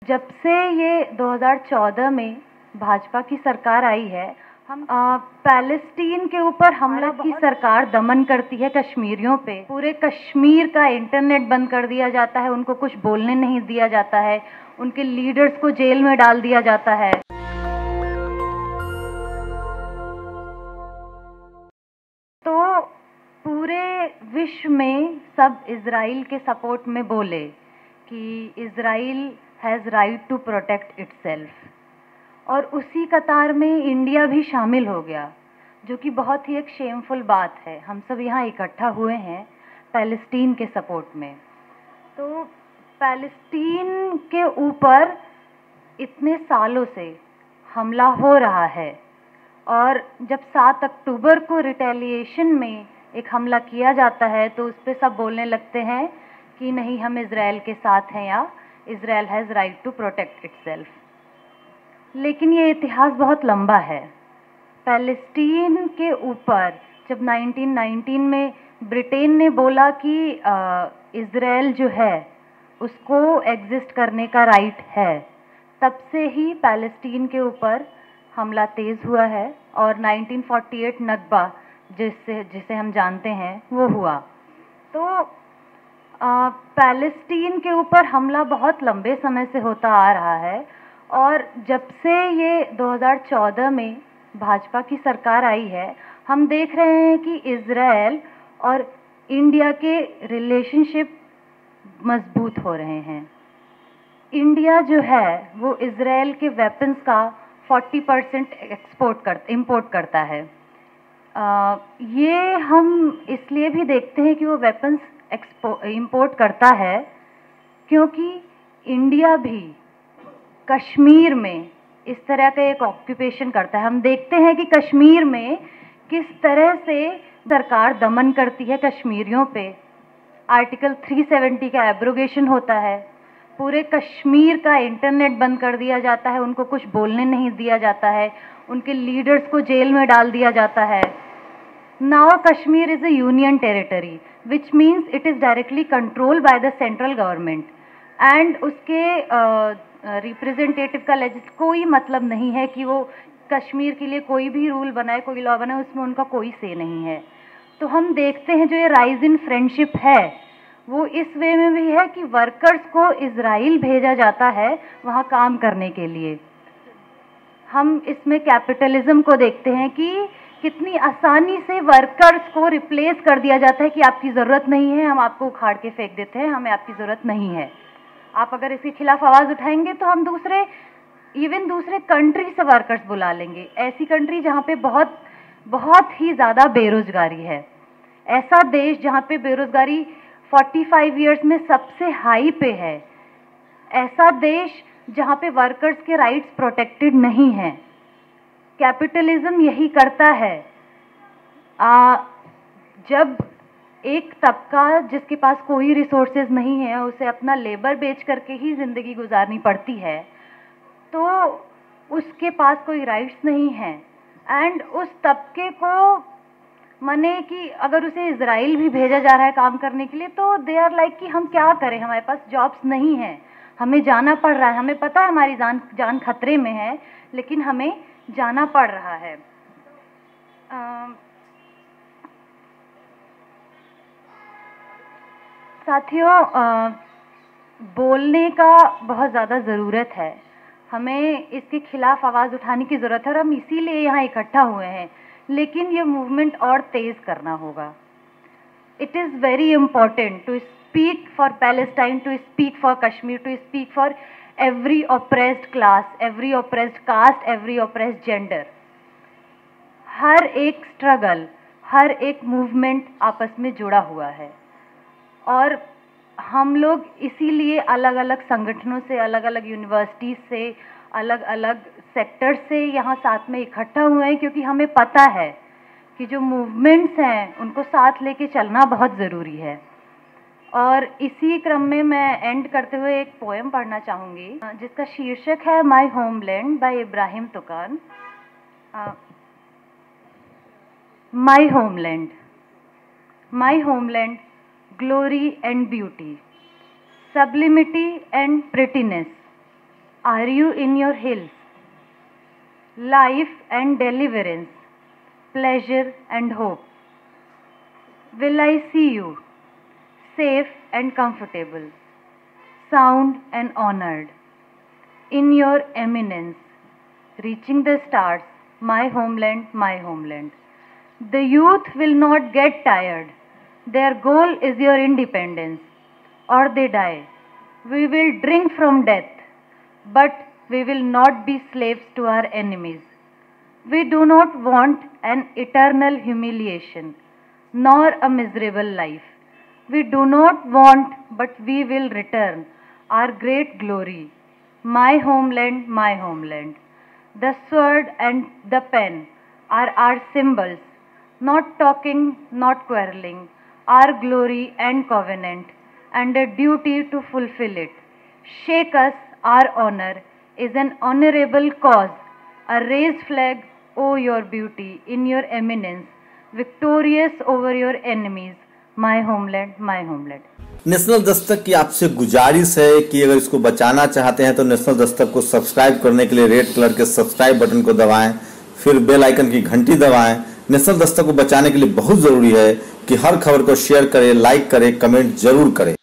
जब से ये 2014 में भाजपा की सरकार आई है, हम पैलेस्टीन के ऊपर हमला की सरकार दमन करती है कश्मीरियों पे। पूरे कश्मीर का इंटरनेट बंद कर दिया जाता है, उनको कुछ बोलने नहीं दिया जाता है, उनके लीडर्स को जेल में डाल दिया जाता है। तो पूरे विश्व में सब इजराइल के सपोर्ट में बोले कि Israel has right to protect itself, और उसी कतार में इंडिया भी शामिल हो गया, जो कि बहुत ही एक शेमफुल बात है। हम सब यहाँ इकट्ठा हुए हैं पैलेस्टीन के सपोर्ट में। तो पैलेस्टीन के ऊपर इतने सालों से हमला हो रहा है, और जब 7 अक्टूबर को रिटेलिएशन में एक हमला किया जाता है तो उस पर सब बोलने लगते हैं कि नहीं, हम इजराइल के साथ हैं, या Israel has right to protect itself. लेकिन ये इतिहास बहुत लंबा है। पैलेस्टीन के ऊपर जब 1919 में ब्रिटेन ने बोला कि इजराइल जो है उसको एग्जिस्ट करने का राइट है, तब से ही पैलेस्टीन के ऊपर हमला तेज़ हुआ है, और 1948 नकबा जिसे हम जानते हैं वो हुआ। तो पैलेस्टीन के ऊपर हमला बहुत लंबे समय से होता आ रहा है, और जब से ये 2014 में भाजपा की सरकार आई है, हम देख रहे हैं कि इजराइल और इंडिया के रिलेशनशिप मजबूत हो रहे हैं। इंडिया जो है वो इजराइल के वेपन्स का 40% इंपोर्ट करता है। ये हम इसलिए भी देखते हैं कि वो वेपन्स इंपोर्ट करता है क्योंकि इंडिया भी कश्मीर में इस तरह का एक ऑक्यूपेशन करता है। हम देखते हैं कि कश्मीर में किस तरह से सरकार दमन करती है कश्मीरियों पे। आर्टिकल 370 का एब्रोगेशन होता है, पूरे कश्मीर का इंटरनेट बंद कर दिया जाता है, उनको कुछ बोलने नहीं दिया जाता है, उनके लीडर्स को जेल में डाल दिया जाता है। Now Kashmir is a union territory which means it is directly controlled by the central government, and उसके रिप्रेजेंटेटिव का कोई मतलब नहीं है कि वो कश्मीर के लिए कोई भी रूल बनाए, कोई लॉ बनाए, उसमें उनका कोई से नहीं है। तो हम देखते हैं जो ये राइज इन फ्रेंडशिप है वो इस वे में भी है कि वर्कर्स को इजराइल भेजा जाता है वहाँ काम करने के लिए। हम इसमें कैपिटलिज्म को देखते हैं कि कितनी आसानी से वर्कर्स को रिप्लेस कर दिया जाता है कि आपकी ज़रूरत नहीं है, हम आपको उखाड़ के फेंक देते हैं, हमें आपकी ज़रूरत नहीं है। आप अगर इसके खिलाफ आवाज़ उठाएंगे तो हम दूसरे कंट्री से वर्कर्स बुला लेंगे, ऐसी कंट्री जहाँ पे बहुत बहुत ही ज़्यादा बेरोजगारी है, ऐसा देश जहाँ पे बेरोजगारी 45 इयर्स में सबसे हाई पे है, ऐसा देश जहाँ पे वर्कर्स के राइट्स प्रोटेक्टेड नहीं हैं। कैपिटलिज्म यही करता है। जब एक तबका जिसके पास कोई रिसोर्सेज नहीं है उसे अपना लेबर बेच करके ही ज़िंदगी गुजारनी पड़ती है, तो उसके पास कोई राइट्स नहीं है, एंड उस तबके को माने कि अगर उसे इजराइल भी भेजा जा रहा है काम करने के लिए तो दे आर लाइक कि हम क्या करें, हमारे पास जॉब्स नहीं है, हमें जाना पड़ रहा है, हमें पता है हमारी जान खतरे में है, लेकिन हमें जाना पड़ रहा है। साथियों, बोलने का बहुत ज़्यादा ज़रूरत है, हमें इसके खिलाफ आवाज़ उठाने की ज़रूरत है, और हम इसीलिए यहाँ इकट्ठा हुए हैं। लेकिन ये मूवमेंट और तेज़ करना होगा। It is very important to speak for Palestine, to speak for Kashmir, to speak for every oppressed class, every oppressed caste, every oppressed gender. हर एक स्ट्रगल, हर एक मूवमेंट आपस में जुड़ा हुआ है, और हम लोग इसीलिए अलग अलग संगठनों से, अलग अलग यूनिवर्सिटीज़ से, अलग अलग सेक्टर से यहाँ साथ में इकट्ठा हुए हैं, क्योंकि हमें पता है कि जो मूवमेंट्स हैं उनको साथ लेके चलना बहुत ज़रूरी है। और इसी क्रम में मैं एंड करते हुए एक पोएम पढ़ना चाहूँगी जिसका शीर्षक है my homeland by Ibrahim Tuqan. My homeland, my homeland, glory and beauty, sublimity and prettiness, Are you in your hills? Life and deliverance, pleasure and hope. Will I see you, safe and comfortable, sound and honored, in your eminence, reaching the stars, my homeland, my homeland. The youth will not get tired. Their goal is your independence, or they die. We will drink from death, but we will not be slaves to our enemies. We do not want an eternal humiliation, nor a miserable life. We do not want, but we will return our great glory. My homeland, my homeland. The sword and the pen are our symbols, not talking, not quarreling, our glory and covenant, and a duty to fulfill it. Shake us, our honor is an honorable cause, a raised flag, oh your beauty, in your eminence, victorious over your enemies, my homeland, my homeland. National Dastak की आपसे गुजारिश है कि अगर इसको बचाना चाहते हैं तो नेशनल दस्तक को सब्सक्राइब करने के लिए रेड कलर के सब्सक्राइब बटन को दबाएं, फिर बेल आइकन की घंटी दबाएं। नेशनल दस्तक को बचाने के लिए बहुत जरूरी है कि हर खबर को शेयर करें, लाइक करें, कमेंट जरूर करें।